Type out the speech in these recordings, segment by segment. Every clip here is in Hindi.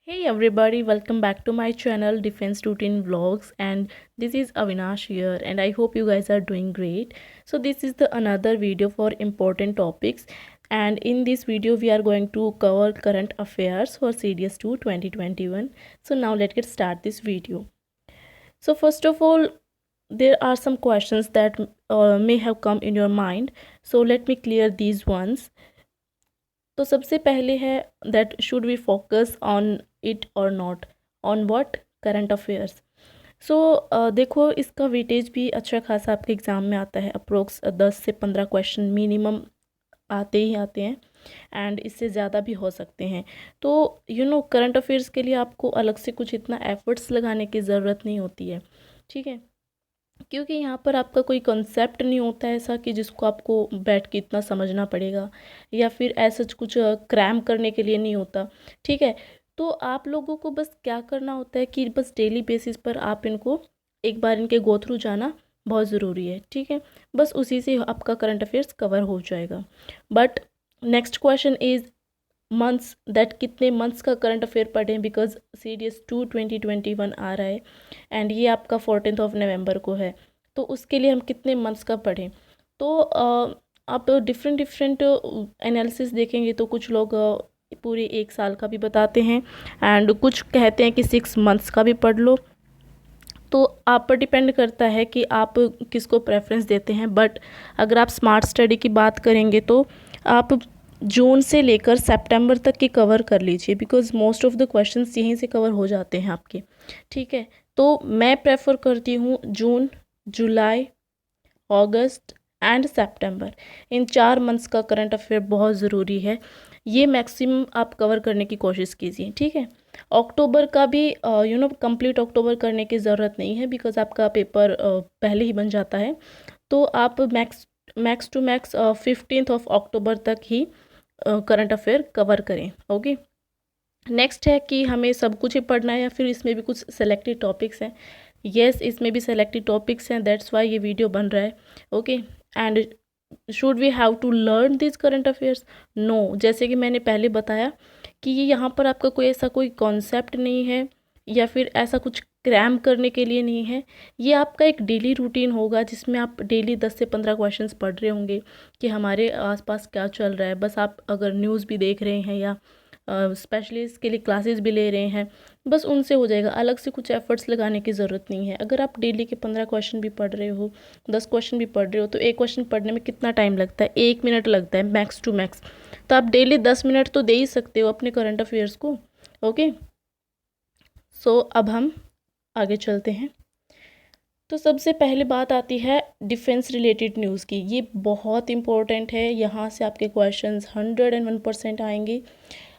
Hey everybody, welcome back to my channel Defense Routine Vlogs, and this is Avinash here, and I hope you guys are doing great. So this is the another video for important topics, and in this video we are going to cover current affairs for CDS2 2021. So now let's get start this video. So first of all, there are some questions that may have come in your mind, so let me clear these ones. तो सबसे पहले है that should we focus on it और not, on what, current affairs. So देखो, इसका वेटेज भी अच्छा खासा आपके एग्ज़ाम में आता है। अप्रोक्स 10 से 15 क्वेश्चन मिनिमम आते ही आते हैं, एंड इससे ज़्यादा भी हो सकते हैं। तो करंट अफेयर्स के लिए आपको अलग से कुछ इतना एफर्ट्स लगाने की ज़रूरत नहीं होती है, ठीक है, क्योंकि यहाँ पर आपका कोई कॉन्सेप्ट नहीं होता है ऐसा कि जिसको आपको बैठ के इतना समझना पड़ेगा, या फिर ऐसा कुछ क्रैम करने के लिए नहीं होता, ठीक है। तो आप लोगों को बस क्या करना होता है कि बस डेली बेसिस पर आप इनको एक बार इनके गो थ्रू जाना बहुत ज़रूरी है, ठीक है। बस उसी से आपका करंट अफेयर्स कवर हो जाएगा। But next question is months, that कितने मंथ्स का करंट अफेयर पढ़ें, बिकॉज CDS2 2021 आ रहा है, एंड ये आपका 14 नवंबर को है। तो उसके लिए हम कितने मंथ्स का पढ़ें, तो आप डिफरेंट एनालिसिस देखेंगे तो कुछ लोग पूरे 1 साल का भी बताते हैं, एंड कुछ कहते हैं कि 6 मंथ्स का भी पढ़ लो। तो आप पर डिपेंड करता है कि आप किसको प्रेफरेंस देते हैं। बट अगर आप स्मार्ट स्टडी की बात करेंगे तो आप जून से लेकर सितंबर तक की कवर कर लीजिए, because most of the questions यहीं से कवर हो जाते हैं आपके, ठीक है। तो मैं प्रेफर करती हूँ जून, जुलाई, अगस्त एंड सितंबर, इन 4 मंथ्स का करंट अफेयर बहुत ज़रूरी है। ये मैक्सिमम आप कवर करने की कोशिश कीजिए, ठीक है। अक्टूबर का भी कंप्लीट अक्टूबर करने की ज़रूरत नहीं है, बिकॉज आपका पेपर पहले ही बन जाता है। तो आप मैक्स टू मैक्स 15 अक्टूबर तक ही करंट अफेयर कवर करें, ओके। नेक्स्ट है कि हमें सब कुछ ही पढ़ना है या फिर इसमें भी कुछ सेलेक्टेड टॉपिक्स हैं। येस, इसमें भी सेलेक्टेड टॉपिक्स हैं, दैट्स वाई ये वीडियो बन रहा है, okay. And should we have to learn this current affairs? No, जैसे कि मैंने पहले बताया कि ये यहाँ पर आपका कोई ऐसा कोई कॉन्सेप्ट नहीं है, या फिर ऐसा कुछ क्रैम करने के लिए नहीं है। ये आपका एक डेली रूटीन होगा, जिसमें आप डेली 10 से 15 क्वेश्चंस पढ़ रहे होंगे कि हमारे आसपास क्या चल रहा है। बस आप अगर न्यूज़ भी देख रहे हैं या स्पेशली इसके लिए क्लासेस भी ले रहे हैं, बस उनसे हो जाएगा। अलग से कुछ एफर्ट्स लगाने की ज़रूरत नहीं है। अगर आप डेली के 15 क्वेश्चन भी पढ़ रहे हो, 10 क्वेश्चन भी पढ़ रहे हो, तो एक क्वेश्चन पढ़ने में कितना टाइम लगता है? 1 मिनट लगता है मैक्स टू मैक्स। तो आप डेली 10 मिनट तो दे ही सकते हो अपने करंट अफेयर्स को, ओके। सो अब हम आगे चलते हैं। तो सबसे पहले बात आती है डिफेंस रिलेटेड न्यूज़ की। ये बहुत इंपॉर्टेंट है, यहाँ से आपके क्वेश्चंस 101% आएंगे।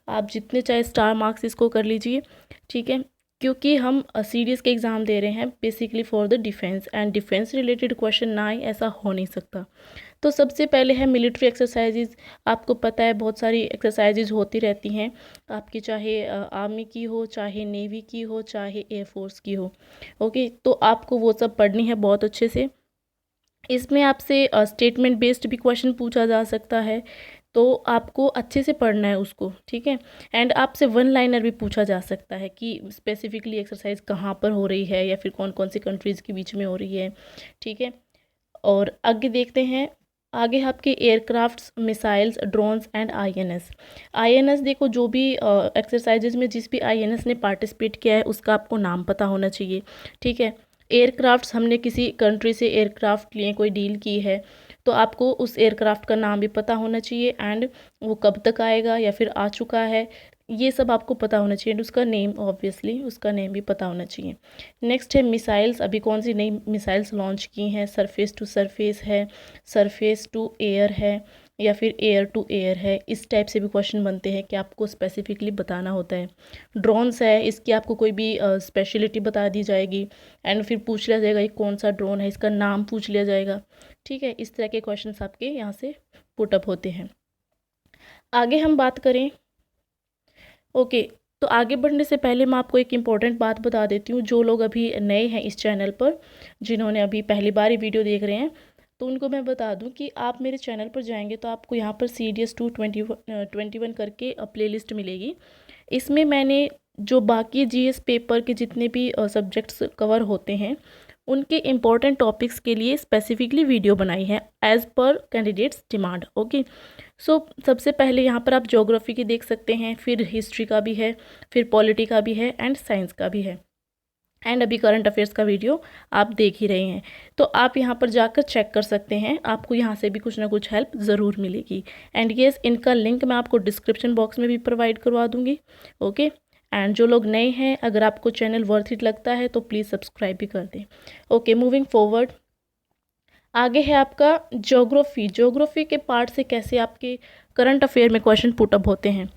आप जितने चाहे स्टार मार्क्स इसको कर लीजिए, ठीक है, क्योंकि हम सीडीएस के एग्ज़ाम दे रहे हैं basically for the defence, and defence related question ना आए ऐसा हो नहीं सकता। तो सबसे पहले है मिलिट्री एक्सरसाइजेज। आपको पता है बहुत सारी एक्सरसाइजेज होती रहती हैं आपकी, चाहे आर्मी की हो, चाहे नेवी की हो, चाहे एयरफोर्स की हो, ओके। तो आपको वो सब पढ़नी है बहुत अच्छे से। इसमें आपसे स्टेटमेंट बेस्ड भी क्वेश्चन पूछा जा सकता है, तो आपको अच्छे से पढ़ना है उसको, ठीक है। एंड आपसे वन लाइनर भी पूछा जा सकता है कि स्पेसिफिकली एक्सरसाइज कहाँ पर हो रही है, या फिर कौन कौन सी कंट्रीज़ के बीच में हो रही है, ठीक है। और आगे देखते हैं, आगे आपके aircrafts, missiles, drones and INS. INS देखो, जो भी एक्सरसाइजेज में जिस भी आईएनएस ने पार्टिसिपेट किया है उसका आपको नाम पता होना चाहिए, ठीक है। एयरक्राफ्ट्स, हमने किसी कंट्री से एयरक्राफ्ट लिए, कोई डील की है, तो आपको उस एयरक्राफ्ट का नाम भी पता होना चाहिए, एंड वो कब तक आएगा या फिर आ चुका है, ये सब आपको पता होना चाहिए। एंड उसका नेम, ऑब्वियसली उसका नेम भी पता होना चाहिए। नेक्स्ट है मिसाइल्स। अभी कौन सी नई मिसाइल्स लॉन्च की हैं? सरफेस टू सरफेस है, सरफेस टू एयर है, या फिर एयर टू एयर है। इस टाइप से भी क्वेश्चन बनते हैं कि आपको स्पेसिफिकली बताना होता है। ड्रोन्स है, इसकी आपको कोई भी स्पेशलिटी बता दी जाएगी, एंड फिर पूछ लिया जाएगा ये कौन सा ड्रोन है, इसका नाम पूछ लिया जाएगा, ठीक है। इस तरह के क्वेश्चन आपके यहाँ से पुटअप होते हैं। आगे हम बात करें, ओके। तो आगे बढ़ने से पहले मैं आपको एक इम्पॉर्टेंट बात बता देती हूँ। जो लोग अभी नए हैं इस चैनल पर, जिन्होंने अभी पहली बार ही वीडियो देख रहे हैं, तो उनको मैं बता दूं कि आप मेरे चैनल पर जाएंगे तो आपको यहाँ पर CDS2 2021 करके प्लेलिस्ट मिलेगी। इसमें मैंने जो बाकी जीएस पेपर के जितने भी सब्जेक्ट्स कवर होते हैं उनके इम्पोर्टेंट टॉपिक्स के लिए स्पेसिफिकली वीडियो बनाई है as per candidates demand. Okay, सो सबसे पहले यहाँ पर आप ज्योग्राफी की देख सकते हैं, फिर हिस्ट्री का भी है, फिर पॉलिटी का भी है एंड साइंस का भी है, एंड अभी करंट अफेयर्स का वीडियो आप देख ही रहे हैं। तो आप यहाँ पर जाकर चेक कर सकते हैं, आपको यहाँ से भी कुछ ना कुछ हेल्प ज़रूर मिलेगी। एंड येस, इनका लिंक मैं आपको डिस्क्रिप्शन बॉक्स में भी प्रोवाइड करवा दूँगी। ओके, एंड जो लोग नए हैं, अगर आपको चैनल वर्थ इट लगता है तो प्लीज़ सब्सक्राइब भी कर दें। ओके, मूविंग फॉरवर्ड, आगे है आपका ज्योग्राफी। ज्योग्राफी के पार्ट से कैसे आपके करंट अफेयर में क्वेश्चन पुटअप होते हैं।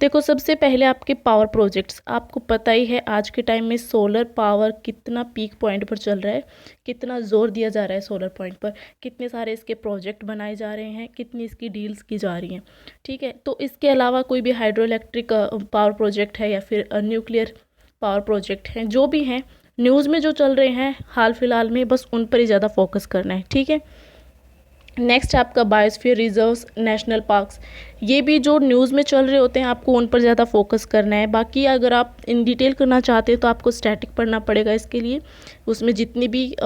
देखो, सबसे पहले आपके पावर प्रोजेक्ट्स, आपको पता ही है आज के टाइम में सोलर पावर कितना पीक पॉइंट पर चल रहा है, कितना जोर दिया जा रहा है सोलर पॉइंट पर, कितने सारे इसके प्रोजेक्ट बनाए जा रहे हैं, कितनी इसकी डील्स की जा रही हैं। ठीक है, तो इसके अलावा कोई भी हाइड्रो इलेक्ट्रिक पावर प्रोजेक्ट है या फिर न्यूक्लियर पावर प्रोजेक्ट हैं, जो भी हैं न्यूज़ में जो चल रहे हैं हाल फिलहाल में, बस उन पर ही ज़्यादा फोकस करना है। ठीक है, नेक्स्ट आपका बायोस्फीयर रिजर्व्स, नेशनल पार्क्स, ये भी जो न्यूज़ में चल रहे होते हैं आपको उन पर ज़्यादा फोकस करना है। बाकी अगर आप इन डिटेल करना चाहते हैं तो आपको स्टैटिक पढ़ना पड़ेगा इसके लिए। उसमें जितनी भी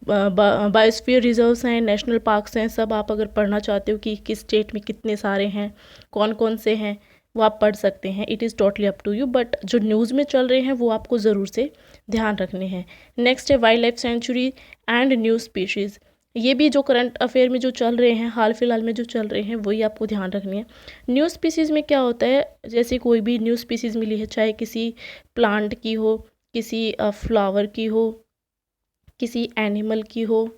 बायोस्फीयर रिजर्व्स हैं, नेशनल पार्क्स हैं, सब आप अगर पढ़ना चाहते हो कि किस स्टेट में कितने सारे हैं, कौन कौन से हैं, वो आप पढ़ सकते हैं। It is totally up to you, but जो न्यूज़ में चल रहे हैं वो आपको ज़रूर से ध्यान रखने हैं। नेक्स्ट है wild life sanctuary and new species, ये भी जो करंट अफेयर में जो चल रहे हैं, हाल फिलहाल में जो चल रहे हैं, वही आपको ध्यान रखनी है। न्यू स्पीसीज़ में क्या होता है, जैसे कोई भी न्यू स्पीसीज़ मिली है, चाहे किसी प्लांट की हो, किसी फ्लावर की हो, किसी एनिमल की हो,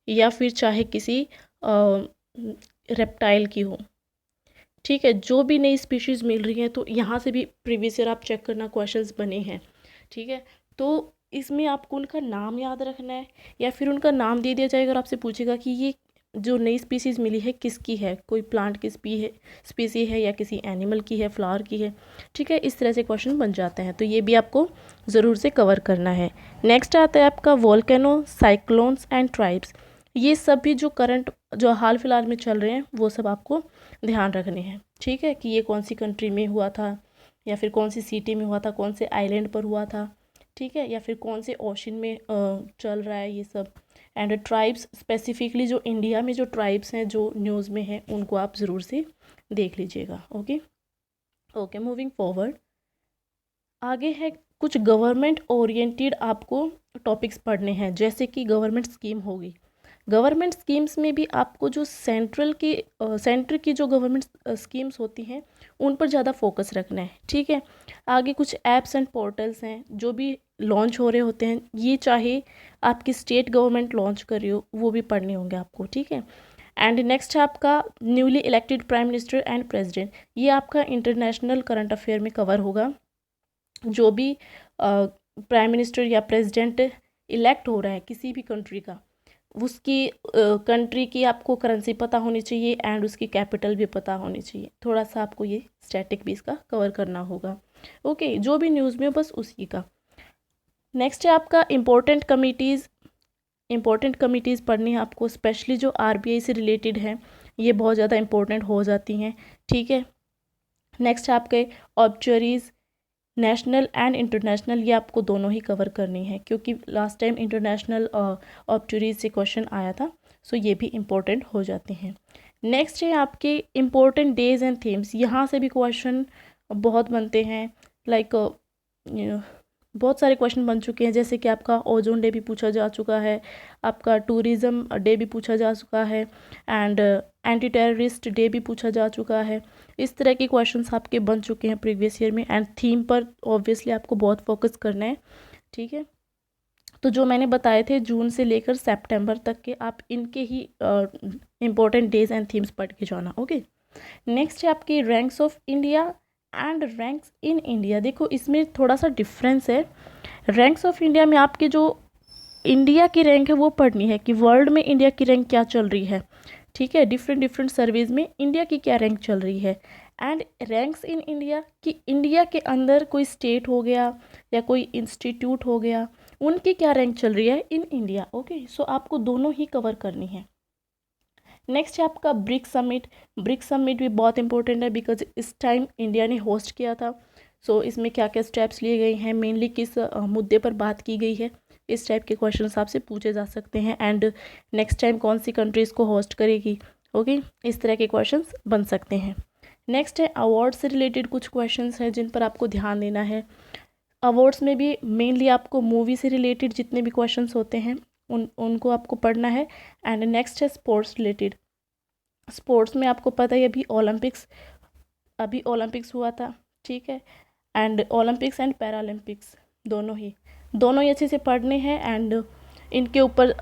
या फिर चाहे किसी रेप्टाइल की हो। ठीक है, जो भी नई स्पीशीज़ मिल रही हैं तो यहाँ से भी प्रीवियस ईयर आप चेक करना, क्वेश्चंस बने हैं। ठीक है, तो इसमें आपको उनका नाम याद रखना है, या फिर उनका नाम दे दिया जाएगा और आपसे पूछेगा कि ये जो नई स्पीसीज़ मिली है किसकी है, कोई प्लांट की स्पीसी है या किसी एनिमल की है, फ्लावर की है। ठीक है, इस तरह से क्वेश्चन बन जाते हैं, तो ये भी आपको ज़रूर से कवर करना है। नेक्स्ट आता है आपका वोल्केनो, साइक्लोन्स एंड ट्राइब्स, ये सभी जो करंट जो हाल फिलहाल में चल रहे हैं वो सब आपको ध्यान रखने हैं। ठीक है, कि ये कौन सी कंट्री में हुआ था, या फिर कौन सी सिटी में हुआ था, कौन से आइलैंड पर हुआ था। ठीक है, या फिर कौन से ओशन में चल रहा है, ये सब। एंड ट्राइब्स, स्पेसिफिकली जो इंडिया में जो ट्राइब्स हैं जो न्यूज़ में हैं उनको आप ज़रूर से देख लीजिएगा। ओके ओके, मूविंग फॉरवर्ड, आगे है कुछ गवर्नमेंट ओरिएंटेड आपको टॉपिक्स पढ़ने हैं, जैसे कि गवर्नमेंट स्कीम होगी। गवर्नमेंट स्कीम्स में भी आपको जो सेंटर की जो गवर्नमेंट स्कीम्स होती हैं उन पर ज़्यादा फोकस रखना है। ठीक है, आगे कुछ ऐप्स एंड पोर्टल्स हैं जो भी लॉन्च हो रहे होते हैं, ये चाहे आपकी स्टेट गवर्नमेंट लॉन्च कर रही हो, वो भी पढ़ने होंगे आपको। ठीक है, एंड नेक्स्ट है आपका newly elected prime minister and president, ये आपका इंटरनेशनल करंट अफेयर में कवर होगा। जो भी प्राइम मिनिस्टर या प्रेसिडेंट इलेक्ट हो रहा है किसी भी कंट्री का, उसकी कंट्री की आपको करेंसी पता होनी चाहिए एंड उसकी कैपिटल भी पता होनी चाहिए। थोड़ा सा आपको ये स्टैटिक भी इसका कवर करना होगा। ओके, जो भी न्यूज़ में बस उसी का। नेक्स्ट है आपका इम्पोर्टेंट कमिटीज़ पढ़नी है आपको, स्पेशली जो आरबीआई से रिलेटेड है, ये बहुत ज़्यादा इंपॉर्टेंट हो जाती हैं। ठीक है, नेक्स्ट है आपके ऑब्जरीज, नेशनल एंड इंटरनेशनल, ये आपको दोनों ही कवर करनी है, क्योंकि लास्ट टाइम इंटरनेशनल ऑब्जरीज से क्वेश्चन आया था, सो ये भी इम्पोर्टेंट हो जाते हैं। नेक्स्ट है आपके इम्पोर्टेंट डेज एंड थीम्स, यहाँ से भी क्वेश्चन बहुत बनते हैं। लाइक बहुत सारे क्वेश्चन बन चुके हैं, जैसे कि आपका ओजोन डे भी पूछा जा चुका है, आपका टूरिज़्म डे भी पूछा जा चुका है, एंड एंटी टेररिस्ट डे भी पूछा जा चुका है। इस तरह के क्वेश्चंस आपके बन चुके हैं प्रीवियस ईयर में, एंड थीम पर ऑब्वियसली आपको बहुत फोकस करना है। ठीक है, तो जो मैंने बताए थे जून से लेकर सितंबर तक के, आप इनके ही इम्पोर्टेंट डेज एंड थीम्स पढ़ के जाना। ओके, नेक्स्ट है आपकी ranks of India and ranks in India. देखो, इसमें थोड़ा सा डिफरेंस है। रैंक्स ऑफ इंडिया में आपकी जो इंडिया की रैंक है वो पढ़नी है कि वर्ल्ड में इंडिया की रैंक क्या चल रही है। ठीक है, डिफरेंट सर्वेज में इंडिया की क्या रैंक चल रही है। एंड रैंक्स इन इंडिया कि इंडिया के अंदर कोई स्टेट हो गया या कोई इंस्टीट्यूट हो गया, उनकी क्या रैंक चल रही है इन इंडिया। ओके, सो आपको दोनों ही कवर करनी है। नेक्स्ट है आपका ब्रिक्स समिट भी बहुत इंपॉर्टेंट है, बिकॉज इस टाइम इंडिया ने होस्ट किया था। सो इसमें क्या क्या स्टेप्स लिए गए हैं, मेनली किस मुद्दे पर बात की गई है, इस टाइप के क्वेश्चन आपसे पूछे जा सकते हैं। एंड नेक्स्ट टाइम कौन सी कंट्री इसको होस्ट करेगी, ओके, इस तरह के क्वेश्चंस बन सकते हैं। नेक्स्ट है अवार्ड से रिलेटेड कुछ क्वेश्चंस हैं जिन पर आपको ध्यान देना है। अवार्ड्स में भी मेनली आपको मूवी से रिलेटेड जितने भी क्वेश्चंस होते हैं उनको आपको पढ़ना है। एंड नेक्स्ट है स्पोर्ट्स रिलेटेड। स्पोर्ट्स में आपको पता है अभी ओलंपिक्स हुआ था, ठीक है, एंड ओलंपिक्स एंड पैरालंपिक्स दोनों ही अच्छे से पढ़ने हैं। एंड इनके ऊपर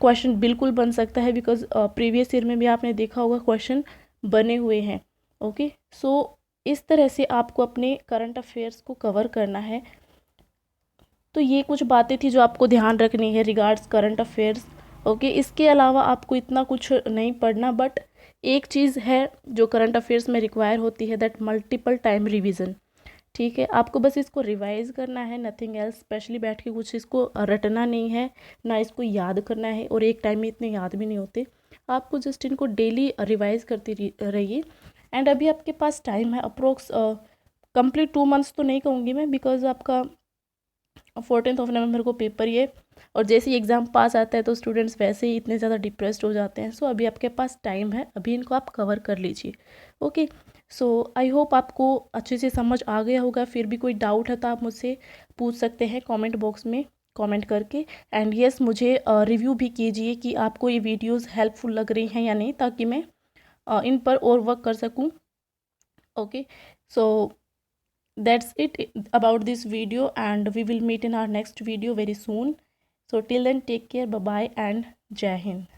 क्वेश्चन बिल्कुल बन सकता है, बिकॉज प्रीवियस ईयर में भी आपने देखा होगा क्वेश्चन बने हुए हैं, ओके। सो इस तरह से आपको अपने करंट अफेयर्स को कवर करना है। तो ये कुछ बातें थी जो आपको ध्यान रखनी है रिगार्ड्स करंट अफेयर्स, ओके। इसके अलावा आपको इतना कुछ नहीं पढ़ना, बट एक चीज़ है जो करंट अफेयर्स में रिक्वायर होती है, दैट मल्टीपल टाइम रिवीजन, ठीक है। आपको बस इसको रिवाइज करना है, नथिंग एल्स। स्पेशली बैठ के कुछ इसको रटना नहीं है, ना इसको याद करना है, और एक टाइम में इतने याद भी नहीं होते। आपको जस्ट इनको डेली रिवाइज करती रहिए। एंड अभी आपके पास टाइम है अप्रोक्स कंप्लीट 2 मंथ्स तो नहीं कहूँगी मैं, बिकॉज आपका 14 नवंबर को पेपर ये, और जैसे ही एग्ज़ाम पास आता है तो स्टूडेंट्स वैसे ही इतने ज़्यादा डिप्रेस्ड हो जाते हैं। सो अभी आपके पास टाइम है, अभी इनको आप कवर कर लीजिए, ओके। सो आई होप आपको अच्छे से समझ आ गया होगा। फिर भी कोई डाउट है तो आप मुझसे पूछ सकते हैं कमेंट बॉक्स में कमेंट करके। एंड यस, मुझे रिव्यू भी कीजिए कि आपको ये वीडियोस हेल्पफुल लग रही हैं या नहीं, ताकि मैं इन पर और वर्क कर सकूं, okay. So that's it about this video, and we will meet in our next video very soon. So till then, take care, bye bye, and Jai Hind.